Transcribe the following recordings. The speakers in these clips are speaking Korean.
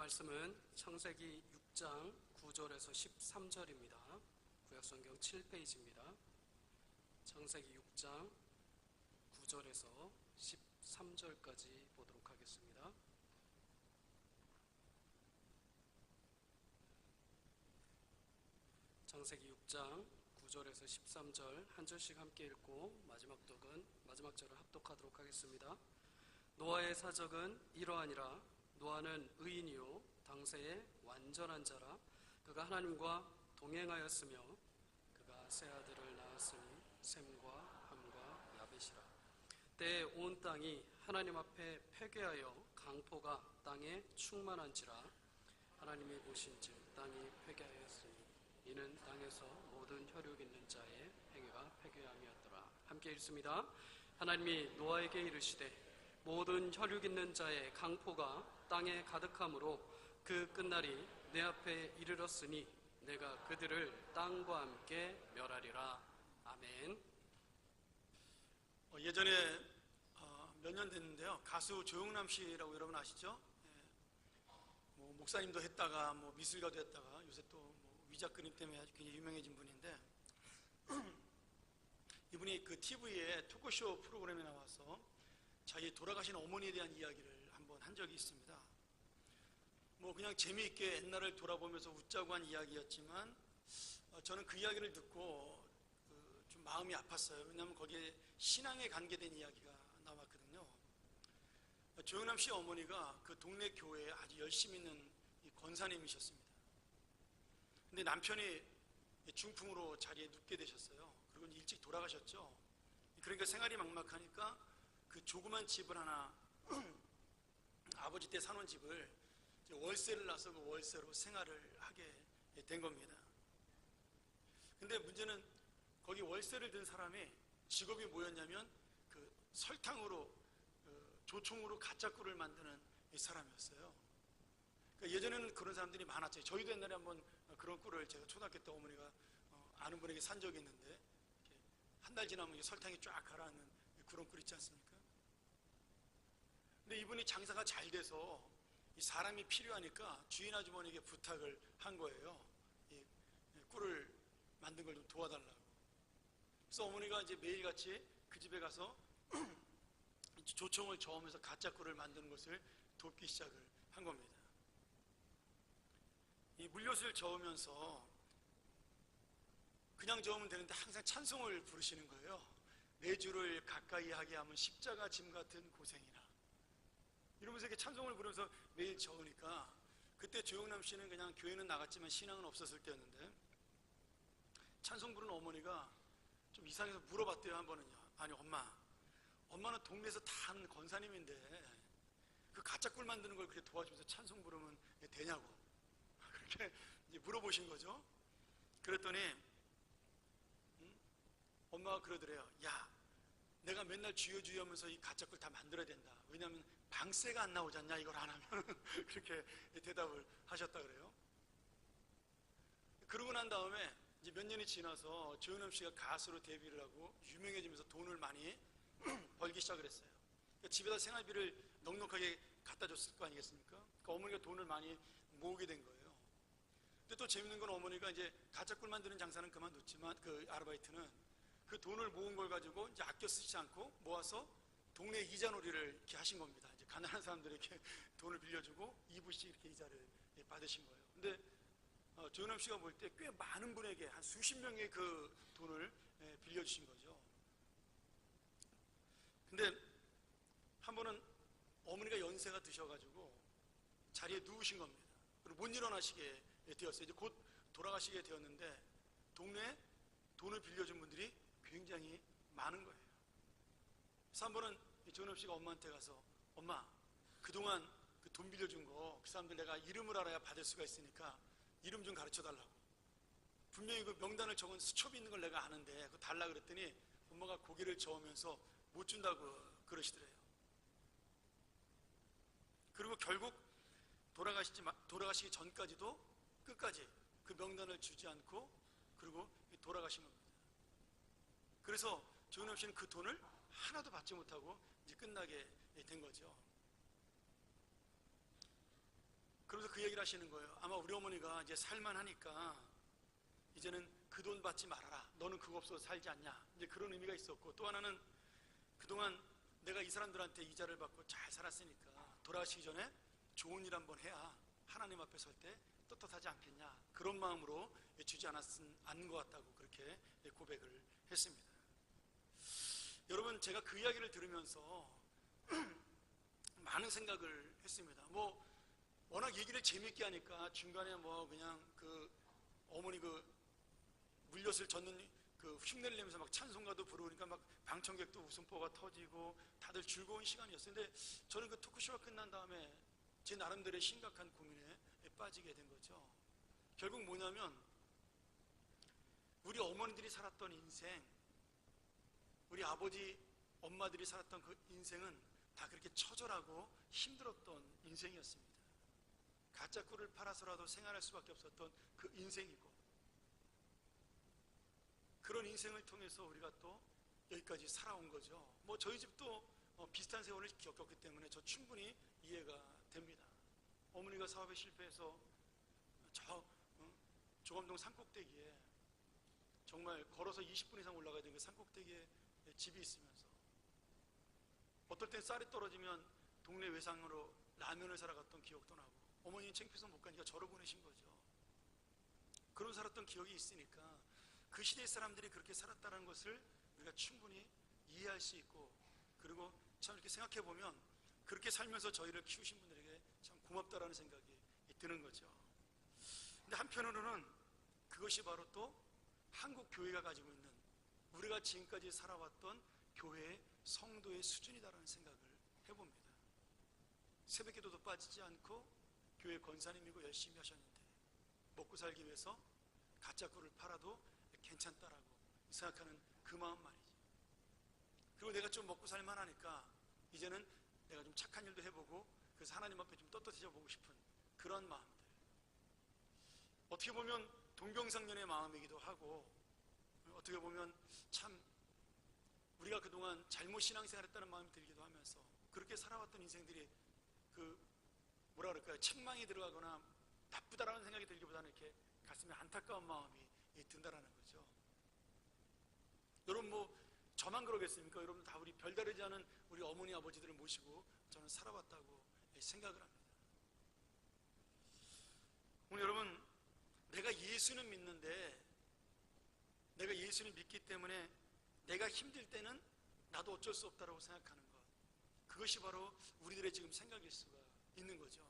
말씀은 창세기 6장 9절에서 13절입니다. 구약성경 7페이지입니다. 창세기 6장 9절에서 13절까지 보도록 하겠습니다. 창세기 6장 9절에서 13절 한 절씩 함께 읽고 마지막 절을 합독하도록 하겠습니다. 노아의 사적은 이러하니라. 노아는 의인이요 당세의 완전한 자라. 그가 하나님과 동행하였으며 그가 세 아들을 낳았으니 셈과 함과 야벳이라. 때에 온 땅이 하나님 앞에 패괴하여 강포가 땅에 충만한지라. 하나님이 보신즉 땅이 패괴하였으니 이는 땅에서 모든 혈육 있는 자의 행위가 패괴함이었더라. 함께 읽습니다. 하나님이 노아에게 이르시되 모든 혈육 있는 자의 강포가 땅에 가득함으로 그 끝날이 내 앞에 이르렀으니 내가 그들을 땅과 함께 멸하리라. 아멘. 예전에 몇 년 됐는데요, 가수 조영남 씨라고 여러분 아시죠? 목사님도 했다가 미술가도 했다가 요새 또 위작 그림 때문에 아주 굉장히 유명해진 분인데 이분이 그 TV에 토크쇼 프로그램에 나와서 자기 돌아가신 어머니에 대한 이야기를 한번 한 적이 있습니다. 그냥 재미있게 옛날을 돌아보면서 웃자고 한 이야기였지만 저는 그 이야기를 듣고 좀 마음이 아팠어요. 왜냐하면 거기에 신앙에 관계된 이야기가 나왔거든요. 조영남 씨 어머니가 그 동네 교회에 아주 열심히 있는 권사님이셨습니다. 근데 남편이 중풍으로 자리에 눕게 되셨어요. 그리고 일찍 돌아가셨죠. 그러니까 생활이 막막하니까 그 조그만 집을 하나 아버지 때 사놓은 집을 월세를 나서 그 월세로 생활을 하게 된 겁니다. 근데 문제는 거기 월세를 든 사람이 직업이 뭐였냐면 그 설탕으로 조총으로 가짜 꿀을 만드는 사람이었어요. 그러니까 예전에는 그런 사람들이 많았죠. 저희도 옛날에 한번 그런 꿀을 제가 초등학교 때 어머니가 아는 분에게 산 적이 있는데 한 달 지나면 설탕이 쫙 가라앉는 그런 꿀 있지 않습니까? 근데 이분이 장사가 잘 돼서 이 사람이 필요하니까 주인 아주머니에게 부탁을 한 거예요. 이 꿀을 만든 걸 좀 도와달라고. 그래서 어머니가 이제 매일같이 그 집에 가서 조총을 저으면서 가짜 꿀을 만드는 것을 돕기 시작을 한 겁니다. 이 물엿을 저으면서 그냥 저으면 되는데 항상 찬송을 부르시는 거예요. 내 주를 가까이 하게 하면 십자가 짐 같은 고생이나. 이러면서 이렇게 찬송을 부르면서 매일 저으니까 그때 조영남 씨는 그냥 교회는 나갔지만 신앙은 없었을 때였는데 찬송 부르는 어머니가 좀 이상해서 물어봤대요. 한 번은요. 아니 엄마는 동네에서 다 아는 권사님인데 그 가짜 꿀 만드는 걸 그렇게 도와주면서 찬송 부르면 되냐고 그렇게 이제 물어보신 거죠. 그랬더니 엄마가 그러더래요. 야, 내가 맨날 주여 주여 하면서 이 가짜 꿀 다 만들어야 된다. 왜냐하면 방세가 안 나오지 않냐 이걸 안 하면. 그렇게 대답을 하셨다 그래요. 그러고 난 다음에 이제 몇 년이 지나서 조영남 씨가 가수로 데뷔를 하고 유명해지면서 돈을 많이 벌기 시작을 했어요. 그러니까 집에다 생활비를 넉넉하게 갖다 줬을 거 아니겠습니까? 그러니까 어머니가 돈을 많이 모으게 된 거예요. 근데 또 재밌는 건 어머니가 이제 가짜 꿀 만드는 장사는 그만뒀지만 그 아르바이트는 그 돈을 모은 걸 가지고 이제 아껴 쓰지 않고 모아서 동네 이자놀이를 이렇게 하신 겁니다. 이제 가난한 사람들에게 돈을 빌려주고 2부씩 이렇게 이자를 받으신 거예요. 근데 조영남 씨가 볼 때 꽤 많은 분에게 한 수십 명의 그 돈을 빌려주신 거죠. 근데 한 번은 어머니가 연세가 드셔가지고 자리에 누우신 겁니다. 그리고 못 일어나시게 되었어요. 이제 곧 돌아가시게 되었는데 동네에 돈을 빌려준 분들이 굉장히 많은 거예요. 그래서 한 번은 조영남 씨가 엄마한테 가서 엄마 그동안 그 돈 빌려준 거 그 사람들 내가 이름을 알아야 받을 수가 있으니까 이름 좀 가르쳐 달라고. 분명히 그 명단을 적은 수첩이 있는 걸 내가 아는데 그거 달라 그랬더니 엄마가 고개를 저으면서 못 준다고 그러시더래요. 그리고 결국 돌아가시기 전까지도 끝까지 그 명단을 주지 않고 그리고 돌아가신 겁니다. 그래서 조영남 씨는 그 돈을 하나도 받지 못하고 이제 끝나게 된 거죠. 그러면서 그 얘기를 하시는 거예요. 아마 우리 어머니가 이제 살만하니까 이제는 그 돈 받지 말아라. 너는 그거 없어서 살지 않냐. 이제 그런 의미가 있었고, 또 하나는 그동안 내가 이 사람들한테 이자를 받고 잘 살았으니까 돌아가시기 전에 좋은 일 한번 해야 하나님 앞에 설 때 떳떳하지 않겠냐. 그런 마음으로 주지 않은 것 같다고 그렇게 고백을 했습니다. 여러분, 제가 그 이야기를 들으면서 많은 생각을 했습니다. 워낙 얘기를 재밌게 하니까 중간에 그냥 어머니 물엿을 젓는 흉내를 내면서 막 찬송가도 부르니까 막 방청객도 웃음보가 터지고 다들 즐거운 시간이었어요. 근데 저는 그 토크쇼가 끝난 다음에 제 나름대로의 심각한 고민에 빠지게 된 거죠. 결국 뭐냐면, 우리 어머니들이 살았던 인생, 우리 아버지, 엄마들이 살았던 그 인생은 다 그렇게 처절하고 힘들었던 인생이었습니다. 가짜 꿀을 팔아서라도 생활할 수밖에 없었던 그 인생이고, 그런 인생을 통해서 우리가 또 여기까지 살아온 거죠. 저희 집도 비슷한 세월을 겪었기 때문에 저 충분히 이해가 됩니다. 어머니가 사업에 실패해서 조감동 산꼭대기에 정말 걸어서 20분 이상 올라가야 되는 그 산꼭대기에 집이 있으면서 어떨 땐 쌀이 떨어지면 동네 외상으로 라면을 사러 갔던 기억도 나고, 어머니는 창피해서 못 가니까 저를 보내신 거죠. 그런 살았던 기억이 있으니까 그 시대의 사람들이 그렇게 살았다는 것을 우리가 충분히 이해할 수 있고, 그리고 참 이렇게 생각해 보면 그렇게 살면서 저희를 키우신 분들에게 참 고맙다라는 생각이 드는 거죠. 근데 한편으로는 그것이 바로 또 한국 교회가 가지고 있는, 우리가 지금까지 살아왔던 교회의 성도의 수준이다라는 생각을 해봅니다. 새벽기도도 빠지지 않고 교회 권사님이고 열심히 하셨는데 먹고 살기 위해서 가짜 꿀을 팔아도 괜찮다라고 생각하는 그 마음 말이죠. 그리고 내가 좀 먹고 살만하니까 이제는 내가 좀 착한 일도 해보고, 그래서 하나님 앞에 좀 떳떳해져 보고 싶은 그런 마음들, 어떻게 보면 동병상련의 마음이기도 하고, 어떻게 보면 참 우리가 그동안 잘못 신앙생활했다는 마음이 들기도 하면서, 그렇게 살아왔던 인생들이 책망이 들어가거나 나쁘다라는 생각이 들기보다는 이렇게 가슴에 안타까운 마음이 든다라는 거죠. 여러분, 저만 그러겠습니까? 여러분 다 우리 별다르지 않은 우리 어머니 아버지들을 모시고 저는 살아왔다고 생각을 합니다. 오늘 여러분, 내가 예수는 믿는데, 내가 예수를 믿기 때문에 내가 힘들 때는 나도 어쩔 수 없다라고 생각하는 것, 그것이 바로 우리들의 지금 생각일 수가 있는 거죠.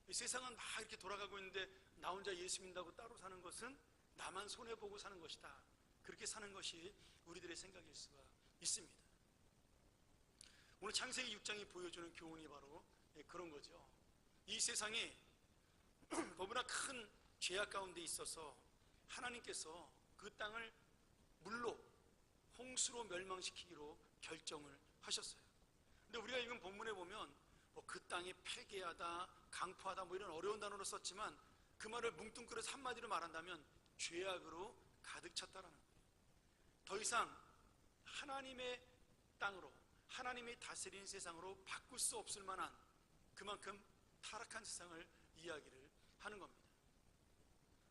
이 세상은 막 이렇게 돌아가고 있는데 나 혼자 예수 믿는다고 따로 사는 것은 나만 손해보고 사는 것이다, 그렇게 사는 것이 우리들의 생각일 수가 있습니다. 오늘 창세기 6장이 보여주는 교훈이 바로 그런 거죠. 이 세상이 너무나 큰 죄악 가운데 있어서 하나님께서 그 땅을 물로, 홍수로 멸망시키기로 결정을 하셨어요. 근데 우리가 읽은 본문에 보면 그 땅이 폐괴하다, 강포하다 이런 어려운 단어로 썼지만, 그 말을 뭉뚱그려서 한마디로 말한다면 죄악으로 가득 찼다라는 거예요. 더 이상 하나님의 땅으로, 하나님이 다스리는 세상으로 바꿀 수 없을 만한 그만큼 타락한 세상을 이야기를 하는 겁니다.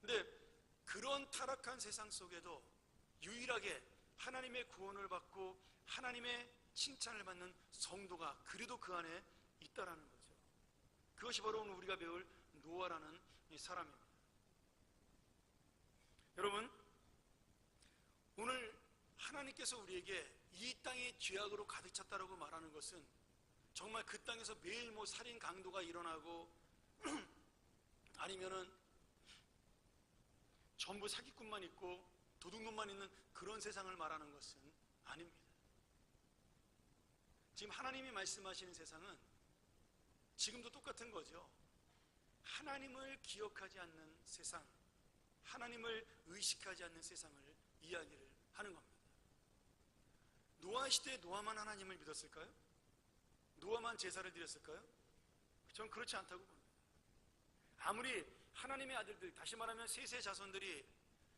근데 그런 타락한 세상 속에도 유일하게 하나님의 구원을 받고 하나님의 칭찬을 받는 성도가 그래도 그 안에 있다라는 거죠. 그것이 바로 오늘 우리가 배울 노아라는 이 사람입니다. 여러분, 오늘 하나님께서 우리에게 이 땅이 죄악으로 가득 찼다라고 말하는 것은 정말 그 땅에서 매일 살인 강도가 일어나고 아니면은 전부 사기꾼만 있고 도둑놈만 있는 그런 세상을 말하는 것은 아닙니다. 지금 하나님이 말씀하시는 세상은 지금도 똑같은 거죠. 하나님을 기억하지 않는 세상, 하나님을 의식하지 않는 세상을 이야기를 하는 겁니다. 노아 시대에 노아만 하나님을 믿었을까요? 노아만 제사를 드렸을까요? 저는 그렇지 않다고 봅니다. 아무리 하나님의 아들들, 다시 말하면 셋의 자손들이,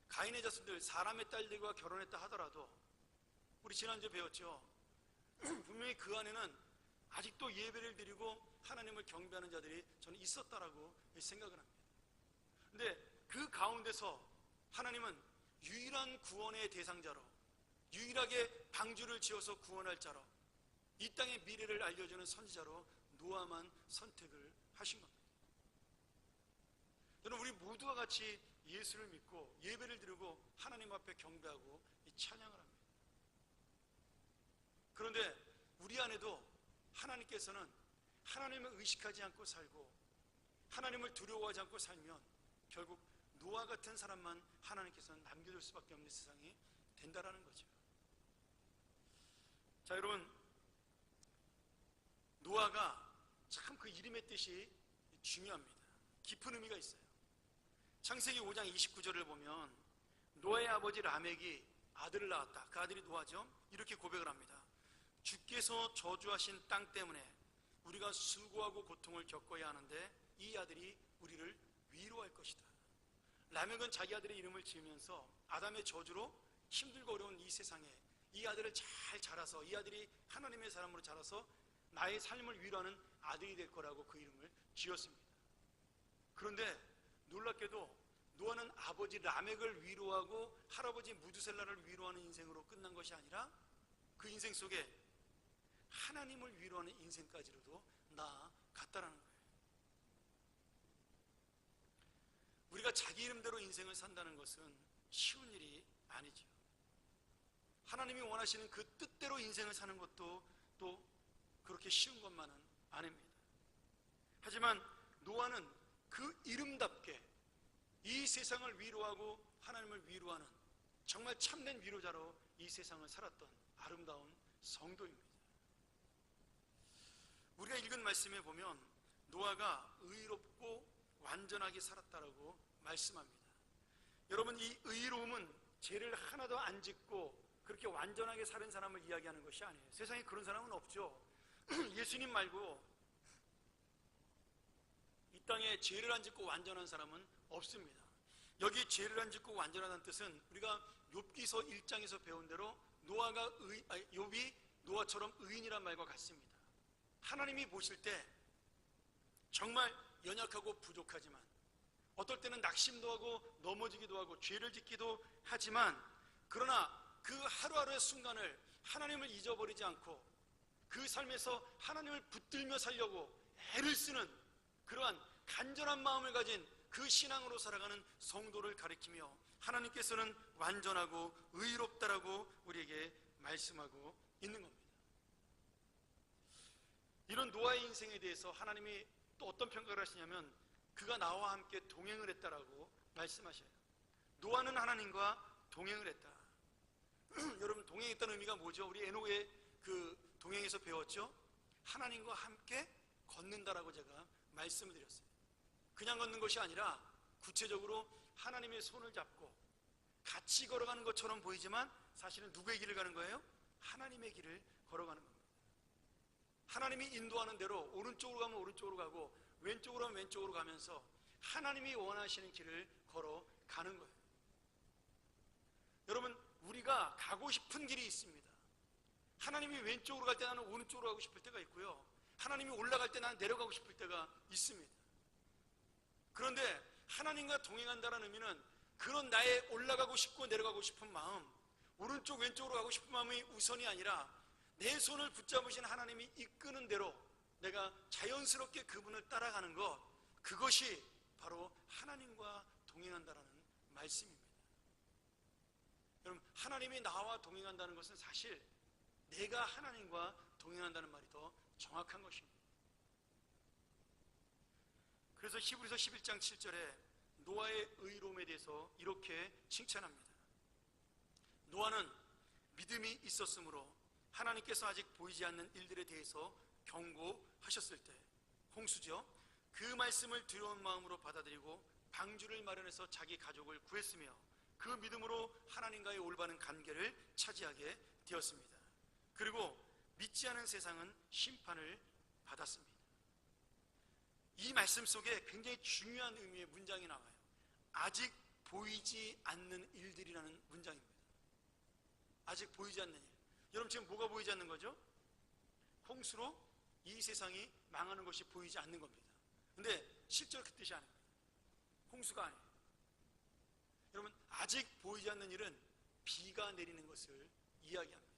가인의 자손들, 사람의 딸들과 결혼했다 하더라도, 우리 지난주에 배웠죠. 분명히 그 안에는 아직도 예배를 드리고 하나님을 경배하는 자들이 저는 있었다라고 생각을 합니다. 근데 그 가운데서 하나님은 유일한 구원의 대상자로, 유일하게 방주를 지어서 구원할 자로, 이 땅의 미래를 알려주는 선지자로 노아만 선택을 하신 겁니다. 여러분, 우리 모두가 같이 예수를 믿고 예배를 드리고 하나님 앞에 경배하고 찬양을 합니다. 그런데 우리 안에도 하나님께서는 하나님을 의식하지 않고 살고 하나님을 두려워하지 않고 살면 결국 노아 같은 사람만 하나님께서는 남겨둘 수밖에 없는 세상이 된다라는 거죠. 자, 여러분, 노아가 참 그 이름의 뜻이 중요합니다. 깊은 의미가 있어요. 창세기 5장 29절을 보면 노아의 아버지 라멕이 아들을 낳았다. 그 아들이 노아죠. 이렇게 고백을 합니다. 주께서 저주하신 땅 때문에 우리가 수고하고 고통을 겪어야 하는데 이 아들이 우리를 위로할 것이다. 라멕은 자기 아들의 이름을 지으면서 아담의 저주로 힘들고 어려운 이 세상에 이 아들을 잘 자라서, 이 아들이 하나님의 사람으로 자라서 나의 삶을 위로하는 아들이 될 거라고 그 이름을 지었습니다. 그런데 놀랍게도 노아는 아버지 라멕을 위로하고 할아버지 무두셀라를 위로하는 인생으로 끝난 것이 아니라 그 인생 속에 하나님을 위로하는 인생까지로도 나아갔다라는 거예요. 우리가 자기 이름대로 인생을 산다는 것은 쉬운 일이 아니죠. 하나님이 원하시는 그 뜻대로 인생을 사는 것도 또 그렇게 쉬운 것만은 아닙니다. 하지만 노아는 그 이름답게 이 세상을 위로하고 하나님을 위로하는 정말 참된 위로자로 이 세상을 살았던 아름다운 성도입니다. 우리가 읽은 말씀에 보면 노아가 의롭고 완전하게 살았다라고 말씀합니다. 여러분, 이 의로움은 죄를 하나도 안 짓고 그렇게 완전하게 사는 사람을 이야기하는 것이 아니에요. 세상에 그런 사람은 없죠. 예수님 말고 이 땅에 죄를 안 짓고 완전한 사람은 없습니다. 여기 죄를 안 짓고 완전하다는 뜻은 우리가 욥기서 1장에서 배운 대로 욥이 노아처럼 의인이란 말과 같습니다. 하나님이 보실 때 정말 연약하고 부족하지만 어떨 때는 낙심도 하고 넘어지기도 하고 죄를 짓기도 하지만 그러나 그 하루하루의 순간을 하나님을 잊어버리지 않고 그 삶에서 하나님을 붙들며 살려고 애를 쓰는 그러한 간절한 마음을 가진 그 신앙으로 살아가는 성도를 가리키며 하나님께서는 완전하고 의롭다라고 우리에게 말씀하고 있는 겁니다. 이런 노아의 인생에 대해서 하나님이 또 어떤 평가를 하시냐면 그가 나와 함께 동행을 했다라고 말씀하셔요. 노아는 하나님과 동행을 했다. 여러분, 동행했다는 의미가 뭐죠? 우리 에녹의 그 동행에서 배웠죠? 하나님과 함께 걷는다라고 제가 말씀을 드렸어요. 그냥 걷는 것이 아니라 구체적으로 하나님의 손을 잡고 같이 걸어가는 것처럼 보이지만 사실은 누구의 길을 가는 거예요? 하나님의 길을 걸어가는 겁니다. 하나님이 인도하는 대로 오른쪽으로 가면 오른쪽으로 가고 왼쪽으로 가면 왼쪽으로 가면서 하나님이 원하시는 길을 걸어가는 거예요. 여러분, 우리가 가고 싶은 길이 있습니다. 하나님이 왼쪽으로 갈 때 나는 오른쪽으로 가고 싶을 때가 있고요, 하나님이 올라갈 때 나는 내려가고 싶을 때가 있습니다. 그런데 하나님과 동행한다는 의미는 그런 나의 올라가고 싶고 내려가고 싶은 마음, 오른쪽 왼쪽으로 가고 싶은 마음이 우선이 아니라 내 손을 붙잡으신 하나님이 이끄는 대로 내가 자연스럽게 그분을 따라가는 것, 그것이 바로 하나님과 동행한다는 말씀입니다. 여러분, 하나님이 나와 동행한다는 것은 사실 내가 하나님과 동행한다는 말이 더 정확한 것입니다. 그래서 히브리서 11장 7절에 노아의 의로움에 대해서 이렇게 칭찬합니다. 노아는 믿음이 있었으므로 하나님께서 아직 보이지 않는 일들에 대해서 경고하셨을 때, 홍수죠, 그 말씀을 두려운 마음으로 받아들이고 방주를 마련해서 자기 가족을 구했으며 그 믿음으로 하나님과의 올바른 관계를 차지하게 되었습니다. 그리고 믿지 않은 세상은 심판을 받았습니다. 이 말씀 속에 굉장히 중요한 의미의 문장이 나와요. 아직 보이지 않는 일들이라는 문장입니다. 아직 보이지 않는 일. 여러분, 지금 뭐가 보이지 않는 거죠? 홍수로 이 세상이 망하는 것이 보이지 않는 겁니다. 근데 실제로 그 뜻이 아닙니다. 홍수가 아니에요. 여러분, 아직 보이지 않는 일은 비가 내리는 것을 이야기합니다.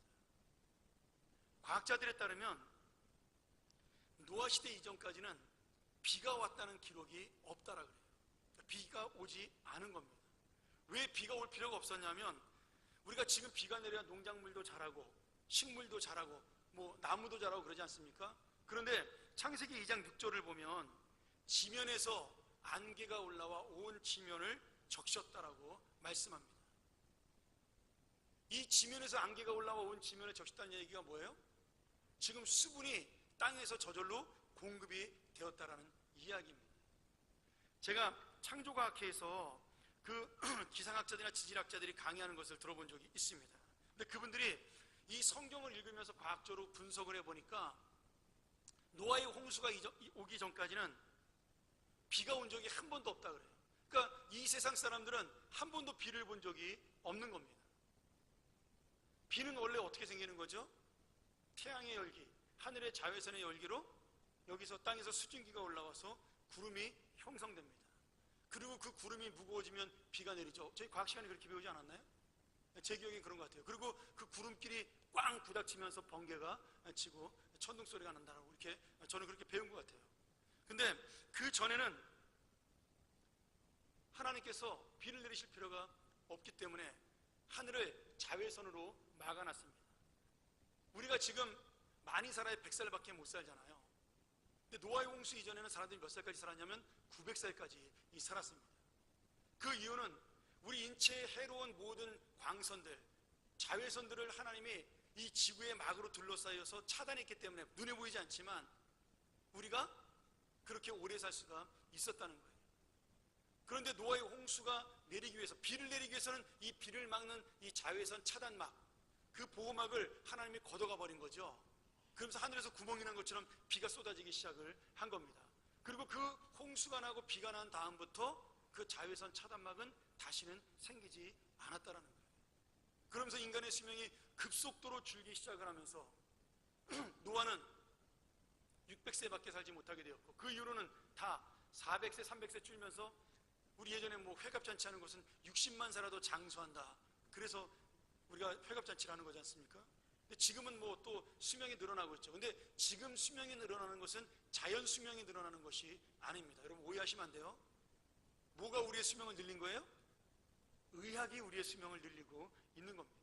과학자들에 따르면 노아 시대 이전까지는 비가 왔다는 기록이 없다라 그래요. 비가 오지 않은 겁니다. 왜 비가 올 필요가 없었냐면, 우리가 지금 비가 내려야 농작물도 자라고 식물도 자라고 뭐 나무도 자라고 그러지 않습니까? 그런데 창세기 2장 6절을 보면 지면에서 안개가 올라와 온 지면을 적셨다라고 말씀합니다. 이 지면에서 안개가 올라와 온 지면을 적셨다는 얘기가 뭐예요? 지금 수분이 땅에서 저절로 공급이 되었다라는 이야기입니다. 제가 창조과학회에서 그 기상학자들이나 지질학자들이 강의하는 것을 들어본 적이 있습니다. 근데 그분들이 이 성경을 읽으면서 과학적으로 분석을 해보니까 노아의 홍수가 오기 전까지는 비가 온 적이 한 번도 없다 그래요. 그러니까 이 세상 사람들은 한 번도 비를 본 적이 없는 겁니다. 비는 원래 어떻게 생기는 거죠? 태양의 열기, 하늘의 자외선의 열기로 여기서 땅에서 수증기가 올라와서 구름이 형성됩니다. 그리고 그 구름이 무거워지면 비가 내리죠. 저희 과학 시간에 그렇게 배우지 않았나요? 제 기억에 그런 것 같아요. 그리고 그 구름끼리 꽝 부닥치면서 번개가 치고 천둥 소리가 난다라고 이렇게 저는 그렇게 배운 것 같아요. 근데 그 전에는 하나님께서 비를 내리실 필요가 없기 때문에 하늘을 자외선으로 막아놨습니다. 우리가 지금 많이 살아야 100살밖에 못 살잖아요. 근데 노아의 홍수 이전에는 사람들이 몇 살까지 살았냐면 900살까지 살았습니다. 그 이유는 우리 인체에 해로운 모든 광선들, 자외선들을 하나님이 이 지구의 막으로 둘러싸여서 차단했기 때문에 눈에 보이지 않지만 우리가 그렇게 오래 살 수가 있었다는 거예요. 그런데 노아의 홍수가 내리기 위해서, 비를 내리기 위해서는 이 비를 막는 이 자외선 차단막, 그 보호막을 하나님이 걷어가 버린 거죠. 그러면서 하늘에서 구멍이 난 것처럼 비가 쏟아지기 시작을 한 겁니다. 그리고 그 홍수가 나고 비가 난 다음부터 그 자외선 차단막은 다시는 생기지 않았다라는 거예요. 그러면서 인간의 수명이 급속도로 줄기 시작을 하면서 노아는 600세밖에 살지 못하게 되었고, 그 이후로는 다 400세, 300세 줄면서 우리 예전에 뭐 회갑잔치 하는 것은 60만 살아도 장수한다. 그래서 우리가 회갑잔치를 하는 거지 않습니까? 근데 지금은 뭐 또 수명이 늘어나고 있죠. 근데 지금 수명이 늘어나는 것은 자연 수명이 늘어나는 것이 아닙니다. 여러분 오해하시면 안 돼요. 뭐가 우리의 수명을 늘린 거예요? 의학이 우리의 수명을 늘리고 있는 겁니다.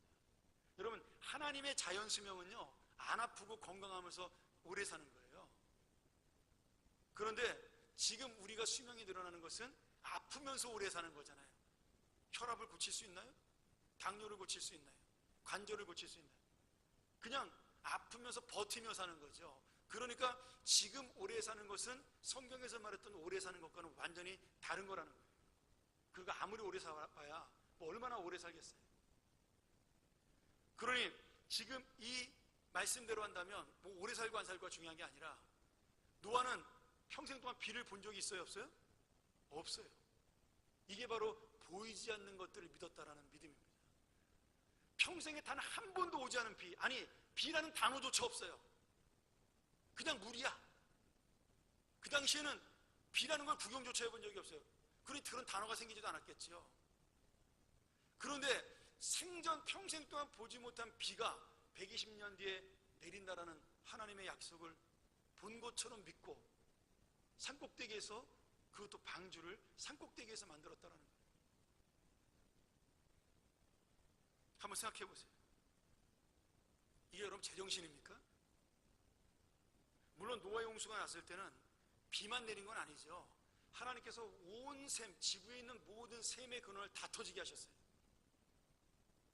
여러분, 하나님의 자연 수명은요, 안 아프고 건강하면서 오래 사는 거예요. 그런데 지금 우리가 수명이 늘어나는 것은 아프면서 오래 사는 거잖아요. 혈압을 고칠 수 있나요? 당뇨를 고칠 수 있나요? 관절을 고칠 수 있나요? 그냥 아프면서 버티며 사는 거죠. 그러니까 지금 오래 사는 것은 성경에서 말했던 오래 사는 것과는 완전히 다른 거라는 거예요. 그리고 아무리 오래 살아봐야 뭐 얼마나 오래 살겠어요. 그러니 지금 이 말씀대로 한다면 뭐 오래 살고 안 살고가 중요한 게 아니라, 노아는 평생 동안 비를 본 적이 있어요, 없어요? 없어요. 이게 바로 보이지 않는 것들을 믿었다라는 믿음입니다. 평생에 단 한 번도 오지 않은 비, 아니 비라는 단어조차 없어요. 그냥 물이야. 그 당시에는 비라는 걸 구경조차 해본 적이 없어요. 그러니 그런 단어가 생기지도 않았겠죠. 그런데 생전 평생 동안 보지 못한 비가 120년 뒤에 내린다라는 하나님의 약속을 본 것처럼 믿고 산꼭대기에서, 그것도 방주를 산꼭대기에서 만들었다라는 거예요. 한번 생각해 보세요. 이게 여러분 제정신입니까? 물론 노아의 홍수가 났을 때는 비만 내린 건 아니죠. 하나님께서 온 샘, 지구에 있는 모든 샘의 근원을 다 터지게 하셨어요.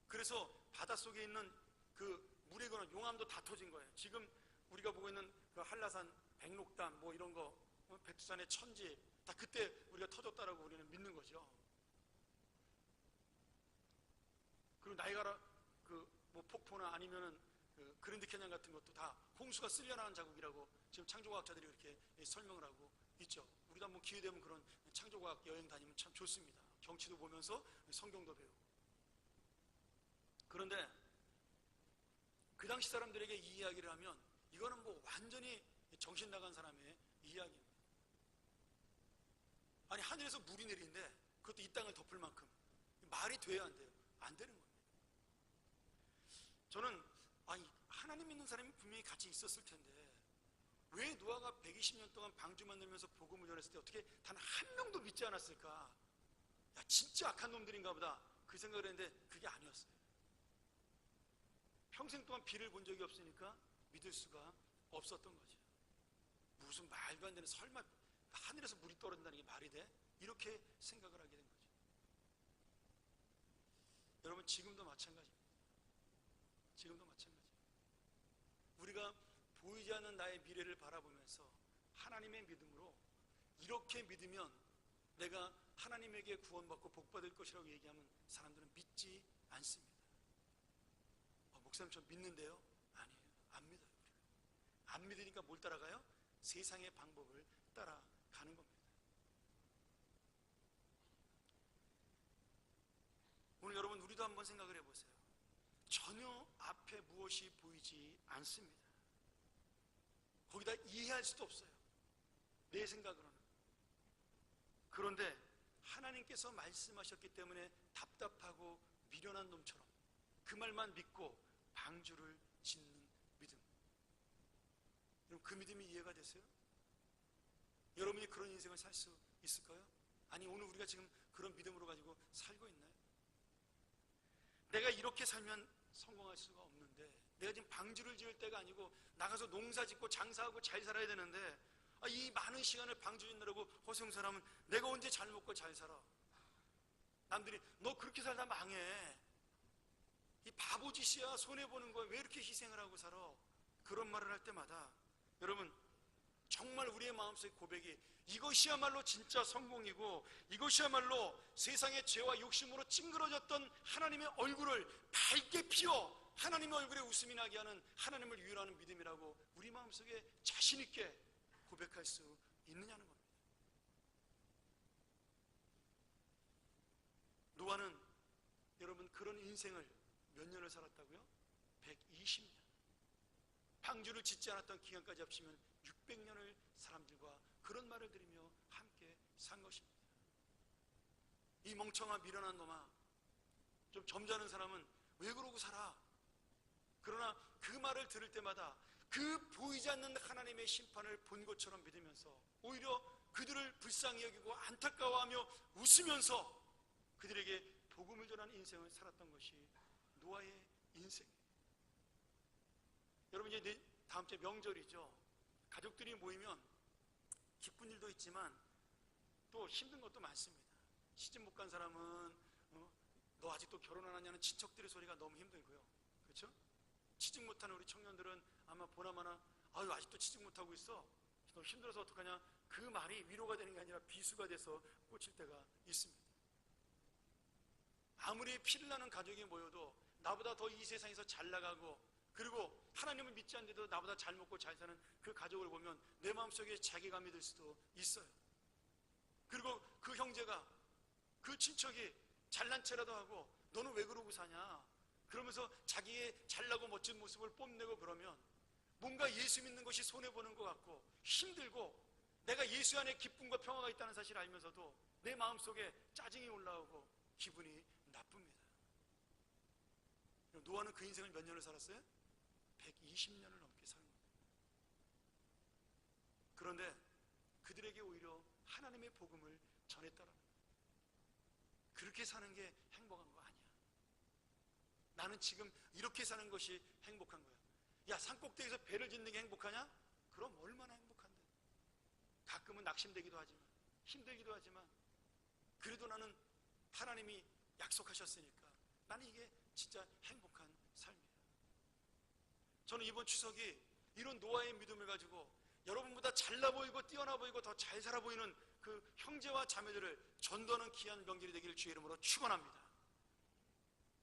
그래서 바닷속에 있는 그 물의 근원, 용암도 다 터진 거예요. 지금 우리가 보고 있는 그 한라산, 백록담 뭐 이런 거, 백두산의 천지, 다 그때 우리가 터졌다라고 우리는 믿는 거죠. 그리고 나이가라 뭐 폭포나 아니면은 그 그랜드 캐년 같은 것도 다 홍수가 쓸려나간 자국이라고 지금 창조과학자들이 그렇게 설명을 하고 있죠. 우리도 한번 기회 되면 그런 창조과학 여행 다니면 참 좋습니다. 경치도 보면서 성경도 배우고. 그런데 그 당시 사람들에게 이 이야기를 하면 이거는 뭐 완전히 정신 나간 사람의 이야기입니다. 아니, 하늘에서 물이 내리는데 그것도 이 땅을 덮을 만큼 말이 돼야 안 돼요? 안 되는 겁니다. 저는 하나님 믿는 사람이 분명히 같이 있었을 텐데 왜 노아가 120년 동안 방주 만들면서 복음을 전했을 때 어떻게 단 한 명도 믿지 않았을까? 야, 진짜 악한 놈들인가 보다, 그 생각을 했는데 그게 아니었어요. 평생 동안 비를 본 적이 없으니까 믿을 수가 없었던 거죠. 무슨 말도 안 되는, 설마 하늘에서 물이 떨어진다는 게 말이 돼? 이렇게 생각을 하게 된 거죠. 여러분, 지금도 마찬가지입니다. 지금도 마찬가지예요. 우리가 보이지 않는 나의 미래를 바라보면서 하나님의 믿음으로 이렇게 믿으면 내가 하나님에게 구원받고 복받을 것이라고 얘기하면 사람들은 믿지 않습니다. 목사님, 저 믿는데요? 아니에요. 안 믿어요. 안 믿으니까 뭘 따라가요? 세상의 방법을 따라가는 겁니다. 오늘 여러분, 우리도 한번 생각을 해보세요. 전혀 앞에 무엇이 보이지 않습니다. 거기다 이해할 수도 없어요, 내 생각으로는. 그런데 하나님께서 말씀하셨기 때문에 답답하고 미련한 놈처럼 그 말만 믿고 방주를 짓는 믿음. 여러분, 그 믿음이 이해가 되세요? 여러분이 그런 인생을 살 수 있을까요? 아니, 오늘 우리가 지금 그런 믿음으로 가지고 살고 있나요? 내가 이렇게 살면 성공할 수가 없는데, 내가 지금 방주를 지을 때가 아니고 나가서 농사 짓고 장사하고 잘 살아야 되는데, 이 많은 시간을 방주 짓느라고 허송사람은 내가 언제 잘 먹고 잘 살아? 남들이 너 그렇게 살다 망해, 이 바보짓이야, 손해보는 거야, 왜 이렇게 희생을 하고 살아? 그런 말을 할 때마다 여러분, 정말 우리의 마음속의 고백이 이것이야말로 진짜 성공이고, 이것이야말로 세상의 죄와 욕심으로 찡그러졌던 하나님의 얼굴을 밝게 피워 하나님의 얼굴에 웃음이 나게 하는 하나님을 위로하는 믿음이라고 우리 마음속에 자신 있게 고백할 수 있느냐는 겁니다. 노아는 여러분, 그런 인생을 몇 년을 살았다고요? 120년. 방주를 짓지 않았던 기간까지 합치면 600년을 사람들과 그런 말을 들으며 함께 산 것입니다. 이 멍청한 미련한 놈아, 좀 점잖은 사람은 왜 그러고 살아? 그러나 그 말을 들을 때마다 그 보이지 않는 하나님의 심판을 본 것처럼 믿으면서 오히려 그들을 불쌍히 여기고 안타까워하며 웃으면서 그들에게 복음을 전하는 인생을 살았던 것이 노아의 인생이에요. 여러분, 이제 다음 주에 명절이죠. 가족들이 모이면 기쁜 일도 있지만 또 힘든 것도 많습니다. 시집 못 간 사람은 너 아직도 결혼 안 하냐는 친척들의 소리가 너무 힘들고요. 그렇죠? 취직 못하는 우리 청년들은 아마 보나마나 아직도 취직 못하고 있어, 너 힘들어서 어떡하냐, 그 말이 위로가 되는 게 아니라 비수가 돼서 꽂힐 때가 있습니다. 아무리 피를 나는 가족이 모여도 나보다 더 이 세상에서 잘 나가고, 그리고 하나님을 믿지 않는데도 나보다 잘 먹고 잘 사는 그 가족을 보면 내 마음속에 자괴감이 들 수도 있어요. 그리고 그 형제가, 그 친척이 잘난 체라도 하고 너는 왜 그러고 사냐, 그러면서 자기의 잘나고 멋진 모습을 뽐내고 그러면 뭔가 예수 믿는 것이 손해보는 것 같고 힘들고, 내가 예수 안에 기쁨과 평화가 있다는 사실을 알면서도 내 마음속에 짜증이 올라오고 기분이 나쁩니다. 노아는 그 인생을 몇 년을 살았어요? 120년을 넘게 산 겁니다. 그런데 그들에게 오히려 하나님의 복음을 전했더라. 그렇게 사는 게 행복한 거 아니야. 나는 지금 이렇게 사는 것이 행복한 거야. 야, 산꼭대기에서 배를 짓는 게 행복하냐? 그럼 얼마나 행복한데. 가끔은 낙심되기도 하지만, 힘들기도 하지만, 그래도 나는 하나님이 약속하셨으니까 나는 이게 진짜 행복한 삶이에요. 저는 이번 추석이 이런 노아의 믿음을 가지고 여러분보다 잘나 보이고 뛰어나 보이고 더 잘 살아 보이는 그 형제와 자매들을 전도하는 귀한 명절이 되기를 주의 이름으로 축원합니다.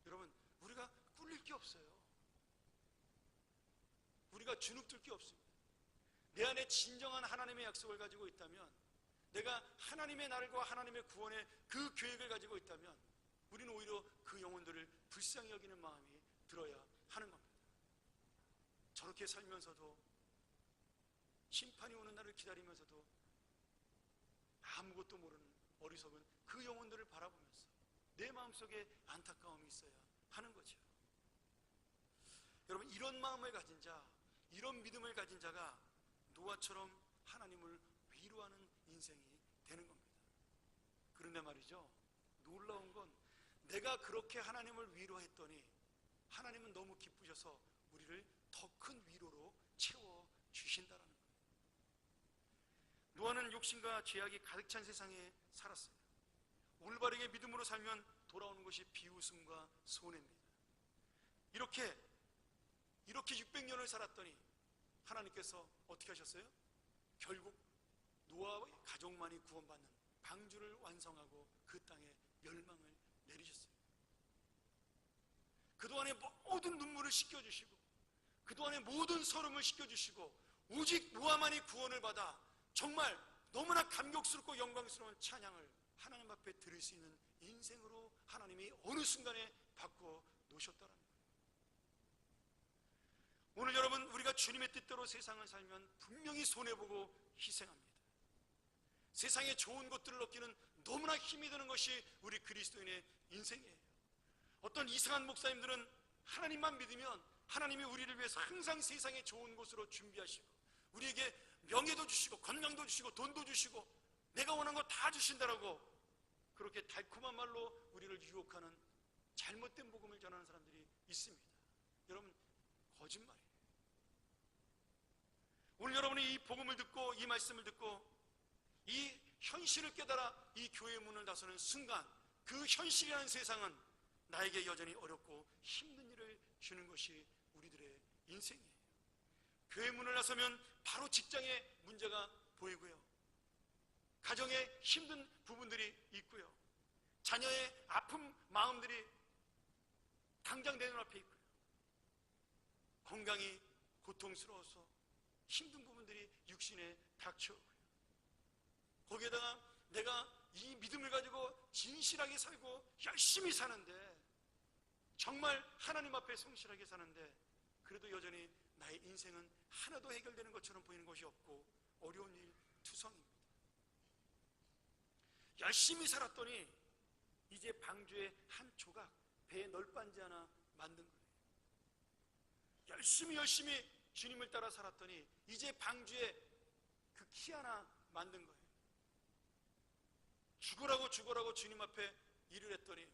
여러분, 우리가 꿀릴 게 없어요. 우리가 주눅들 게 없습니다. 내 안에 진정한 하나님의 약속을 가지고 있다면, 내가 하나님의 날과 하나님의 구원의 그 계획을 가지고 있다면 우리는 오히려 그 영혼들을 불쌍히 여기는 마음이 들어야 하는 겁니다. 저렇게 살면서도 심판이 오는 날을 기다리면서도 아무것도 모르는 어리석은 그 영혼들을 바라보면서 내 마음속에 안타까움이 있어야 하는 거죠. 여러분, 이런 마음을 가진 자, 이런 믿음을 가진 자가 노아처럼 하나님을 위로하는 인생이 되는 겁니다. 그런데 말이죠, 놀라운 건 내가 그렇게 하나님을 위로했더니 하나님은 너무 기쁘셔서 우리를 더 큰 위로로 채워주신다는 거예요. 노아는 욕심과 죄악이 가득 찬 세상에 살았어요. 올바르게 믿음으로 살면 돌아오는 것이 비웃음과 손해입니다. 이렇게 600년을 살았더니 하나님께서 어떻게 하셨어요? 결국 노아의 가족만이 구원받는 방주를 완성하고 그 땅에 멸망을 내리셨어요. 그동안의 모든 눈물을 씻겨주시고 그동안의 모든 서름을 씻겨주시고 오직 노아만이 구원을 받아 정말 너무나 감격스럽고 영광스러운 찬양을 하나님 앞에 드릴 수 있는 인생으로 하나님이 어느 순간에 바꿔 놓으셨다는 거예요. 오늘 여러분, 우리가 주님의 뜻대로 세상을 살면 분명히 손해보고 희생합니다. 세상에 좋은 것들을 얻기는 너무나 힘이 드는 것이 우리 그리스도인의 인생이에요. 어떤 이상한 목사님들은 하나님만 믿으면 하나님이 우리를 위해서 항상 세상에 좋은 곳으로 준비하시고 우리에게 명예도 주시고 건강도 주시고 돈도 주시고 내가 원하는 거 다 주신다라고 그렇게 달콤한 말로 우리를 유혹하는 잘못된 복음을 전하는 사람들이 있습니다. 여러분, 거짓말이에요. 오늘 여러분이 이 복음을 듣고 이 말씀을 듣고 이 현실을 깨달아 이 교회의 문을 나서는 순간 그 현실이라는 세상은 나에게 여전히 어렵고 힘든 일을 주는 것이 우리들의 인생이에요. 교회 문을 나서면 바로 직장에 문제가 보이고요, 가정에 힘든 부분들이 있고요, 자녀의 아픈 마음들이 당장 내 눈앞에 있고요, 건강이 고통스러워서 힘든 부분들이 육신에 닥쳐오고요, 거기에다가 내가 이 믿음을 가지고 진실하게 살고 열심히 사는데 정말 하나님 앞에 성실하게 사는데 그래도 여전히 나의 인생은 하나도 해결되는 것처럼 보이는 것이 없고 어려운 일 투성입니다. 열심히 살았더니 이제 방주의 한 조각, 배에 널빤지 하나 만든 거예요. 열심히 주님을 따라 살았더니 이제 방주에 그 키 하나 만든 거예요. 죽으라고 주님 앞에 일을 했더니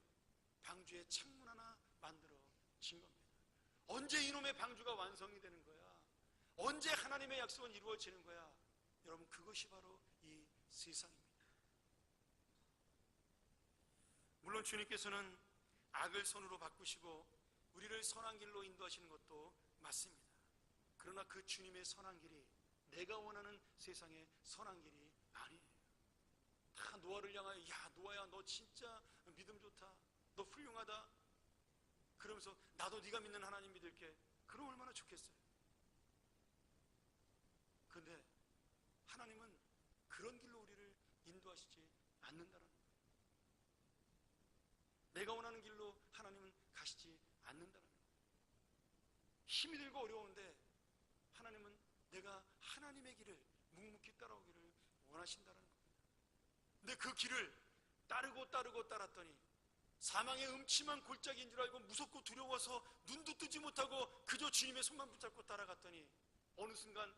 방주에 창문 하나 만들어진 겁니다. 언제 이놈의 방주가 완성이 되는 거야? 언제 하나님의 약속은 이루어지는 거야? 여러분, 그것이 바로 이 세상입니다. 물론 주님께서는 악을 선으로 바꾸시고 우리를 선한 길로 인도하시는 것도 맞습니다. 그러나 그 주님의 선한 길이 내가 원하는 세상의 선한 길이 아니에요. 다 노아를 향하여, 야 노아야, 너 진짜 믿음 좋다, 너 훌륭하다, 그러면서 나도 네가 믿는 하나님 믿을게. 그럼 얼마나 좋겠어요. 그런데 하나님은 그런 길로 우리를 인도하시지 않는다는 거예요. 내가 원하는 길로 하나님은 가시지 않는다는 거예요. 힘이 들고 어려운데 하나님은 내가 하나님의 길을 묵묵히 따라오기를 원하신다는 겁니다. 근데 그 길을 따랐더니 사망의 음침한 골짜기인 줄 알고 무섭고 두려워서 눈도 뜨지 못하고 그저 주님의 손만 붙잡고 따라갔더니 어느 순간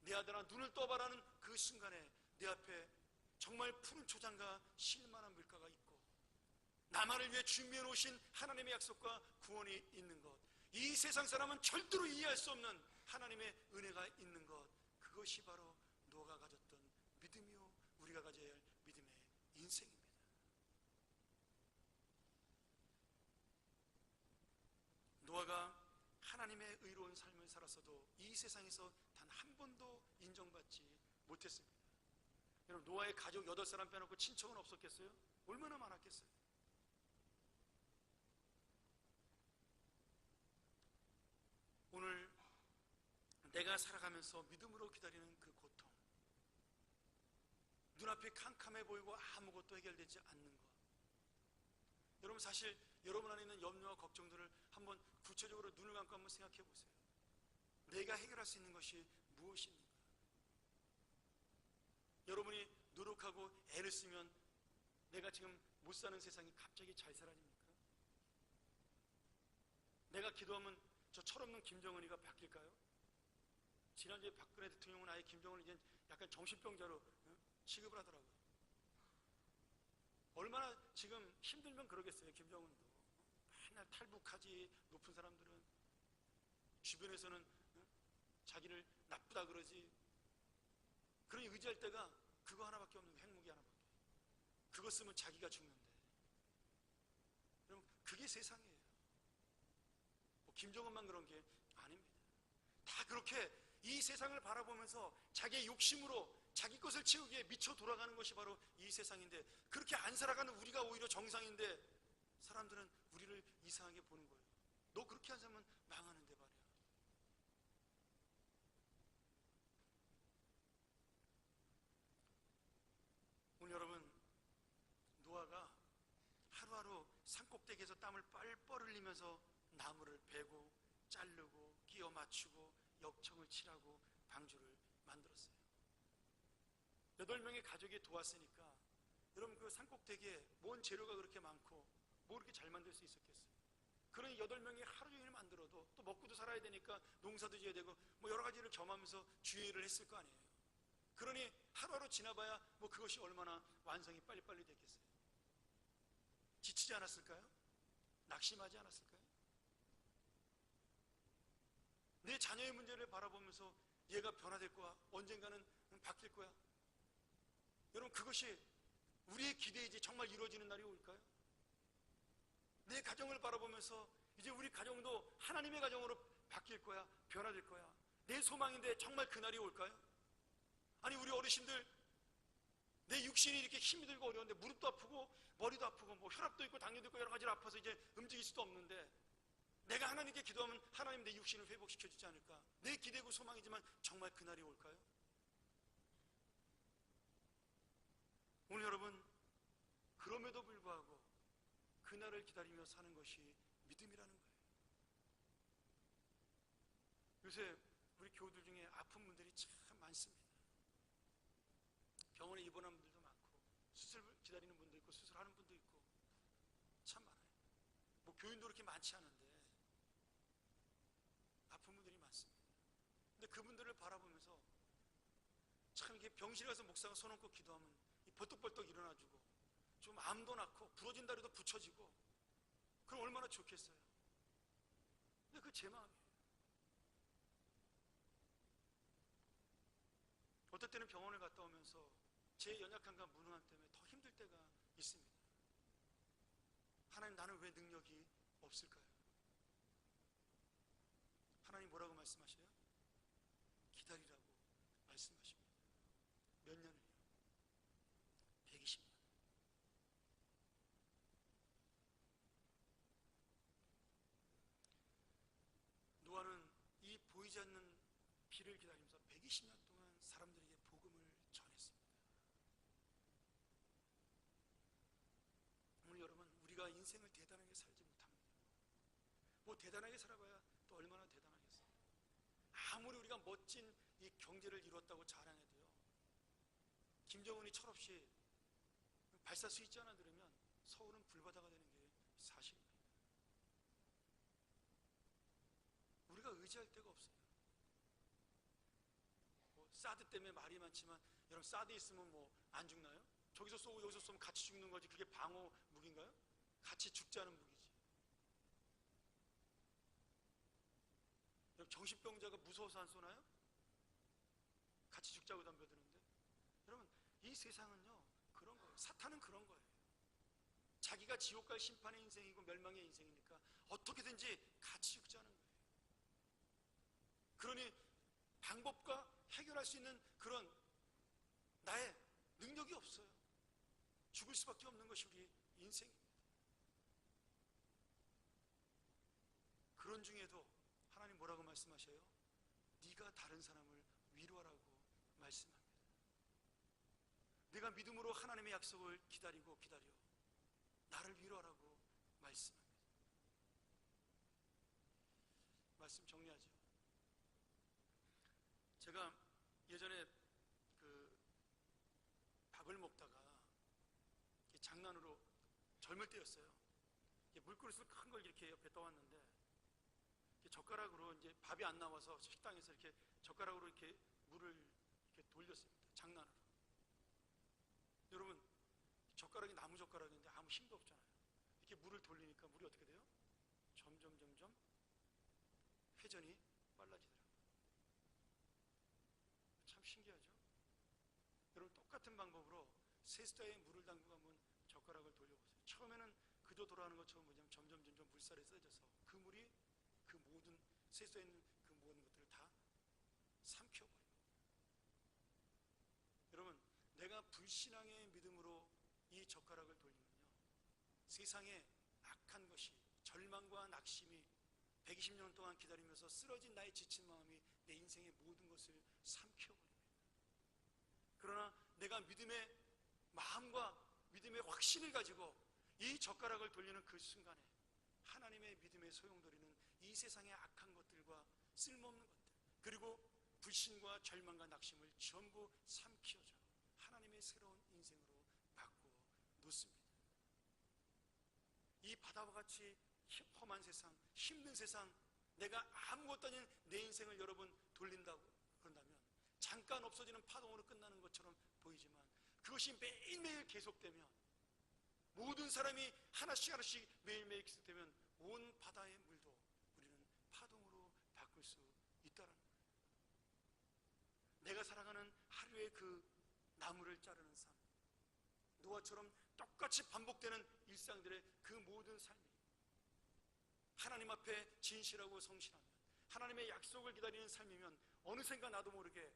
내 아들아 눈을 떠봐라는 그 순간에 내 앞에 정말 푸른 초장과 실만한 물가가 있고 나만을 위해 준비해 놓으신 하나님의 약속과 구원이 있는 것, 이 세상 사람은 절대로 이해할 수 없는 하나님의 은혜가 있는 것, 그것이 바로 노아가 가졌던 믿음이요 우리가 가져야 할 믿음의 인생입니다. 노아가 하나님의 의로운 삶을 살았어도 이 세상에서 단 한 번도 인정받지 못했습니다. 여러분, 노아의 가족 8사람 빼놓고 친척은 없었겠어요? 얼마나 많았겠어요? 오늘 내가 살아가면서 믿음으로 기다리는 그 고통, 눈앞이 캄캄해 보이고 아무것도 해결되지 않는 것, 여러분, 사실 여러분 안에 있는 염려와 걱정들을 한번 구체적으로 눈을 감고 한번 생각해 보세요. 내가 해결할 수 있는 것이 무엇입니까? 여러분이 노력하고 애를 쓰면 내가 지금 못 사는 세상이 갑자기 잘 살아집니까? 내가 기도하면 저 철없는 김정은이가 바뀔까요? 지난주에 박근혜 대통령은 아예 김정은을 이제 약간 정신병자로 취급을 하더라고요. 얼마나 지금 힘들면 그러겠어요. 김정은도 맨날 탈북하지. 높은 사람들은 주변에서는 자기를 나쁘다 그러지. 그러니 의지할 때가 그거 하나밖에 없는 거예요. 핵무기 하나밖에. 그거 쓰면 자기가 죽는데. 여러분 그게 세상이에요. 뭐 김정은만 그런 게 아닙니다. 다 그렇게 이 세상을 바라보면서 자기의 욕심으로 자기 것을 채우기에 미쳐 돌아가는 것이 바로 이 세상인데, 그렇게 안 살아가는 우리가 오히려 정상인데 사람들은 우리를 이상하게 보는 거예요. 너 그렇게 안 살면 망하는데 말이야. 오늘 여러분, 노아가 하루하루 산꼭대기에서 땀을 뻘뻘 흘리면서 나무를 베고 자르고 끼워 맞추고 역청을 칠하고 방주를 만들었어요. 8명의 가족이 도왔으니까 여러분 그 산꼭대기에 뭔 재료가 그렇게 많고 뭐 그렇게 잘 만들 수 있었겠어요? 그러니 8명이 하루 종일 만들어도 또 먹고도 살아야 되니까 농사도 지어야 되고 뭐 여러 가지를 겸하면서 주의를 했을 거 아니에요. 그러니 하루하루 지나봐야 뭐 그것이 얼마나 완성이 빨리빨리 됐겠어요? 지치지 않았을까요? 낙심하지 않았을까요? 내 자녀의 문제를 바라보면서 얘가 변화될 거야, 언젠가는 바뀔 거야. 여러분 그것이 우리의 기대이지 정말 이루어지는 날이 올까요? 내 가정을 바라보면서 이제 우리 가정도 하나님의 가정으로 바뀔 거야, 변화될 거야, 내 소망인데 정말 그날이 올까요? 아니 우리 어르신들 내 육신이 이렇게 힘이 들고 어려운데 무릎도 아프고 머리도 아프고 뭐 혈압도 있고 당뇨도 있고 여러 가지로 아파서 이제 움직일 수도 없는데 내가 하나님께 기도하면 하나님 내 육신을 회복시켜 주지 않을까? 내 기대고 소망이지만 정말 그날이 올까요? 오늘 여러분 그럼에도 불구하고 그날을 기다리며 사는 것이 믿음이라는 거예요. 요새 우리 교우들 중에 아픈 분들이 참 많습니다. 병원에 입원한 분들도 많고 수술 기다리는 분도 있고 수술하는 분도 있고 참 많아요. 뭐 교인도 그렇게 많지 않은데 아픈 분들이 많습니다. 근데 그분들을 바라보면서 참 이게 병실에 가서 목사가 손 얹고 기도하면 벌떡벌떡 일어나주고 좀 암도 낳고 부러진 다리도 붙여지고 그럼 얼마나 좋겠어요. 근데 그게 제 마음이에요. 어떨 때는 병원을 갔다 오면서 제 연약함과 무능함 때문에 더 힘들 때가 있습니다. 하나님 나는 왜 능력이 없을까요? 하나님 뭐라고 말씀하셔요? 기다리라고 말씀하십니다. 몇 년을요? 120년. 노아는 이 보이지 않는 비를 기다리면서 120년 동안 사람들에게 복음을 전했습니다. 오늘 여러분 우리가 인생을 대단하게 살지 못합니다. 뭐 대단하게 살아봐야 또 얼마나 대단하겠어요. 아무리 우리가 멋진 이 경제를 이뤘다고 자랑해도요, 김정은이 철없이 발사 스위치 하나 들으면 서울은 불바다가 되는 게 사실입니다. 우리가 의지할 데가 없어요. 뭐 사드 때문에 말이 많지만 여러분 사드 있으면 뭐 안 죽나요? 저기서 쏘고 여기서 쏘면 같이 죽는 거지. 그게 방어 무기인가요? 같이 죽자는 무기지. 여러분 정신병자가 무서워서 안 쏘나요? 같이 죽자고 덤벼드는데. 여러분 이 세상은요 그런 거예요. 사탄은 그런 거예요. 자기가 지옥 갈 심판의 인생이고 멸망의 인생이니까 어떻게든지 같이 죽자는 거예요. 그러니 방법과 해결할 수 있는 그런 나의 능력이 없어요. 죽을 수밖에 없는 것이 우리 인생입니다. 그런 중에도 하나님 뭐라고 말씀하셔요? 네가 다른 사람을 위로하라고 말씀합니다. 네가 믿음으로 하나님의 약속을 기다리고 기다려 나를 위로하라고 말씀합니다. 말씀 정리하죠. 제가 예전에 젊을 때였어요. 물그릇을 큰 걸 이렇게 옆에 떠왔는데 젓가락으로 이제 밥이 안 나와서 식당에서 이렇게 젓가락으로 이렇게 물을 이렇게 돌렸습니다. 장난으로. 여러분, 젓가락이 나무 젓가락인데 아무 힘도 없잖아요. 이렇게 물을 돌리니까 물이 어떻게 돼요? 점점 회전이 빨라지더라고요. 참 신기하죠? 여러분, 똑같은 방법으로 세숫대에 물을 담그고 한번 젓가락을 돌려보세요. 처음에는 그저 돌아가는 것처럼 뭐냐면 점점 물살에 써져서 그 물이 그 모든 세숫대에 있는 그 모든 것들을 다 삼켜버려요. 여러분, 내가 불신앙의 믿음으로 이 젓가락을 돌리면요, 세상에 악한 것이, 절망과 낙심이 120년 동안 기다리면서 쓰러진 나의 지친 마음이 내 인생의 모든 것을 삼켜버립니다. 그러나 내가 믿음의 마음과 믿음의 확신을 가지고 이 젓가락을 돌리는 그 순간에 하나님의 믿음의 소용돌이는 이 세상의 악한 것들과 쓸모없는 것들, 그리고 불신과 절망과 낙심을 전부 삼키어져 하나님의 새로운 인생으로 바꾸어 놓습니다. 이 바다와 같이 험한 세상, 힘든 세상, 내가 아무것도 아닌 내 인생을 여러분 돌린다고 그런다면 잠깐 없어지는 파동으로 끝나는 것처럼 보이지만 그것이 매일매일 계속되면, 모든 사람이 하나씩 매일매일 계속되면 온 바다의 물도 우리는 파동으로 바꿀 수 있다는 거예요. 내가 살아가는 하루의 그 나무를 자르는 삶, 노아처럼 똑같이 반복되는 일상들의 그 모든 삶이 하나님 앞에 진실하고 성실하면, 하나님의 약속을 기다리는 삶이면 어느샌가 나도 모르게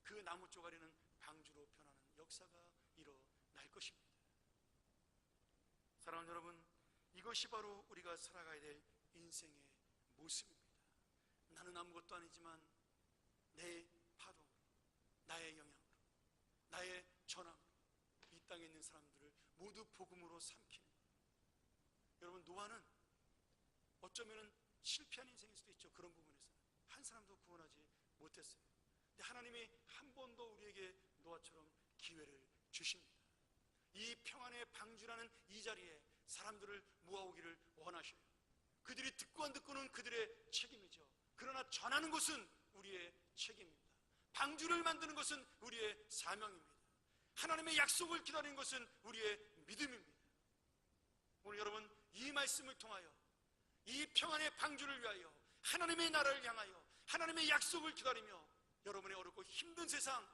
그 나무 쪼가리는 방주로 변하는 역사가 일어날 것입니다. 사랑하는 여러분, 이것이 바로 우리가 살아가야 될 인생의 모습입니다. 나는 아무것도 아니지만 내 파동으로, 나의 영향으로, 나의 전함으로 이 땅에 있는 사람들을 모두 복음으로 삼키는 거예요. 여러분, 노아는 어쩌면 실패한 인생일 수도 있죠. 그런 부분에서는 한 사람도 구원하지 못했어요. 근데 하나님이 한 번 더 우리에게 노아처럼 기회를 주십니다. 이 평안의 방주라는 이 자리에 사람들을 모아오기를 원하셔요. 그들이 듣고 안 듣고는 그들의 책임이죠. 그러나 전하는 것은 우리의 책임입니다. 방주를 만드는 것은 우리의 사명입니다. 하나님의 약속을 기다리는 것은 우리의 믿음입니다. 오늘 여러분, 이 말씀을 통하여 이 평안의 방주를 위하여, 하나님의 나라를 향하여 하나님의 약속을 기다리며 여러분의 어렵고 힘든 세상,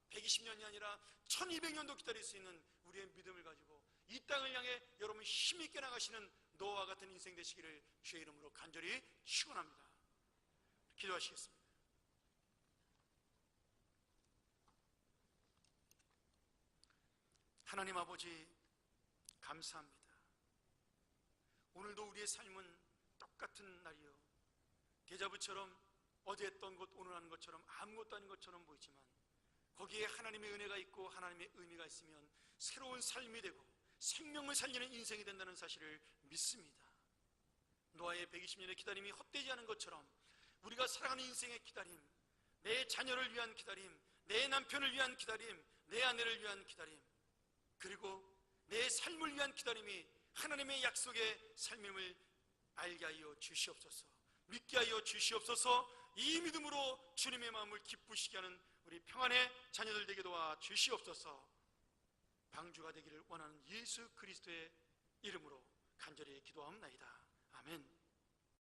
120년이 아니라 1200년도 기다릴 수 있는 우리의 믿음을 가지고 이 땅을 향해 여러분 힘있게 나가시는 노아와 같은 인생 되시기를 주의 이름으로 간절히 축원합니다. 기도하시겠습니다. 하나님 아버지, 감사합니다. 오늘도 우리의 삶은 똑같은 날이요, 데자부처럼 어제 했던 것 오늘 하는 것처럼 아무것도 아닌 것처럼 보이지만 거기에 하나님의 은혜가 있고 하나님의 의미가 있으면 새로운 삶이 되고 생명을 살리는 인생이 된다는 사실을 믿습니다. 노아의 120년의 기다림이 헛되지 않은 것처럼 우리가 살아가는 인생의 기다림, 내 자녀를 위한 기다림, 내 남편을 위한 기다림, 내 아내를 위한 기다림, 그리고 내 삶을 위한 기다림이 하나님의 약속의 삶임을 알게 하여 주시옵소서. 믿게 하여 주시옵소서. 이 믿음으로 주님의 마음을 기쁘시게 하는 우리 평안의 자녀들 되게 도와 주시옵소서. 방주가 되기를 원하는 예수 그리스도의 이름으로 간절히 기도하옵나이다.